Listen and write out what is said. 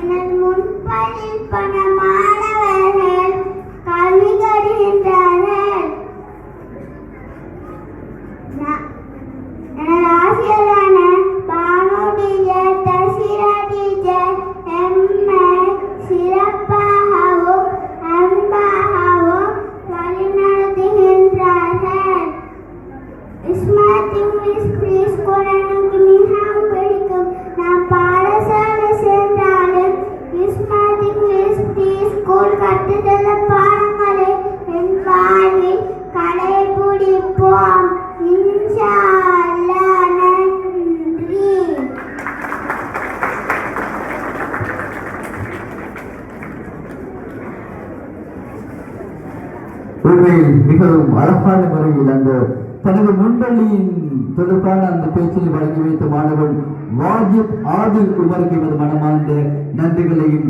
எனது முன்பதில் பல மாணவர்கள் கல்வி கற்கின்றார்கள். எனது ஆசிரியரான பானு டீச்சர், தசிரா டீச்சர் எம்மை சிறப்பாகவும் அன்பாகவும் வழிநடத்துகின்றார்கள். ஸ்மார்ட் இங்கிலீஷ் ப்ரீ ஸ்கூல் எனக்கு மிகவும் பிடிக்கும். நான் பாடசாலை சென்றாலும் ஸ்மார்ட் இங்கிலீஷ் ப்ரீ ஸ்கூல் கற்றுத்தர பாடங்களை என் வாழ்வில் கடைபிடிப்போம். இன்ஷா அல்லாஹ். நன்றி. உண்மையில் மிகவும் அழகான முறையில் அந்த தனது முன்பள்ளியின் தொடர்பான அந்த பேச்சினை வழங்கி வைத்த மாணவன் வாஜிப் ஆதில் உமருக்கு மனமார்ந்த நன்றிகளையும்